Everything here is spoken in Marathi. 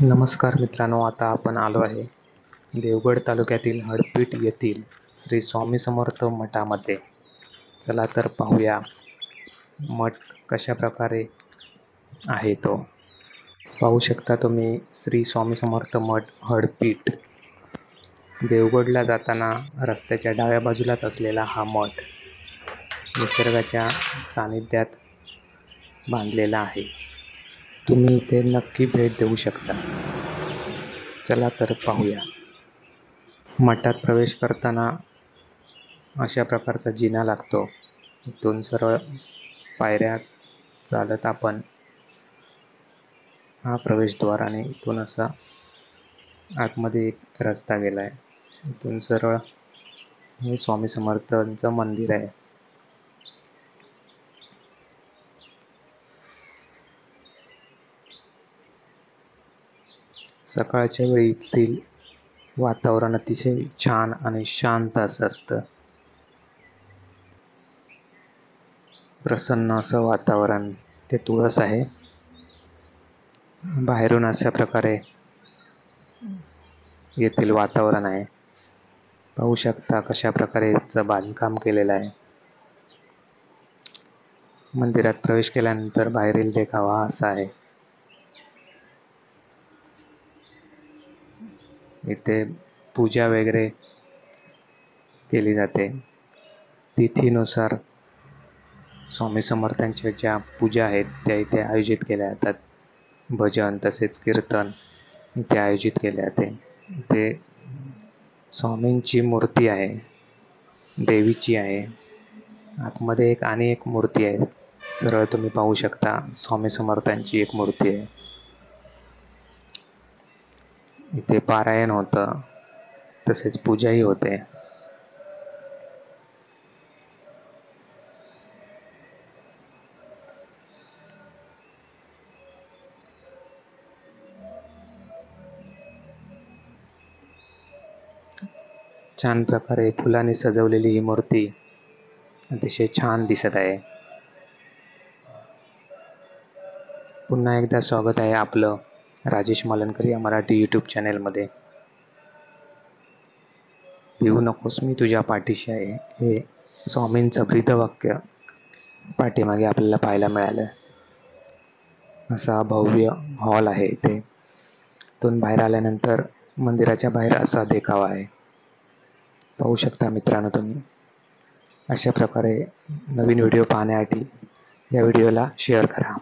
नमस्कार मित्रांनो, आता आपण आलो आहे देवगड तालुक्यातील हडपीट येथील श्री स्वामी समर्थ मठामध्ये. चला तर पाहूया मठ कशा प्रकारे आहे तो. पाहू शकता तुम्ही श्री स्वामी समर्थ मठ हडपीट. देवगडला जाताना रस्त्याच्या डाव्या बाजूलाच असलेला हा मठ निसर्गाच्या सानिध्यात बांधलेला आहे. तुम्ही इथे नक्की भेट देऊ शकता. चला तर पाहूया. मठात प्रवेश करताना अशा प्रकारचा जिना लागतो. इथून सरळ पायऱ्या चालत आपण हा प्रवेशद्वार आणि इथून असा आतमध्ये एक रस्ता गेला आहे. इथून सरळ हे स्वामी समर्थांचं मंदिर आहे. सकाळच्या वेळी येथील वातावरण अतिशय छान आणि शांत असतं. प्रसन्न असं वातावरण ते तुळस आहे. बाहेरून अशा प्रकारे येथील वातावरण आहे. पाहू शकता कशा प्रकारे याचं बांधकाम केलेलं आहे. मंदिरात प्रवेश केल्यानंतर बाहेरील देखावा असा आहे. इथे पूजा वगैरे केली जाते. तिथीनुसार स्वामी समर्थांच्या ज्या पूजा आहेत त्या इथे आयोजित केल्या जातात. भजन तसेच कीर्तन इथे आयोजित केले जाते. इथे स्वामींची मूर्ती आहे, देवीची आहे. आतमध्ये एक मूर्ती आहे. सरळ तुम्ही पाहू शकता स्वामी समर्थांची एक मूर्ती आहे. इथे पारायण होतं तसेच पूजाही होते. छान प्रकारे फुलांनी सजवलेली ही मूर्ती अतिशय छान दिसत आहे. पुन्हा एकदा स्वागत आहे आपलं राजेश मालनकर या मराठी यूट्यूब चॅनेलमध्ये. भिवू नकोस मी तुझ्या पाठीशी आहे, हे स्वामींचं ब्रीदवाक्य पाठीमागे आपल्याला पाहायला मिळालं. असा भव्य हॉल आहे इथे. इथून बाहेर आल्यानंतर मंदिराच्या बाहेर असा देखावा आहे. पाहू शकता मित्रांनो तुम्ही. अशा प्रकारे नवीन व्हिडिओ पाहण्यासाठी या व्हिडिओला शेअर करा.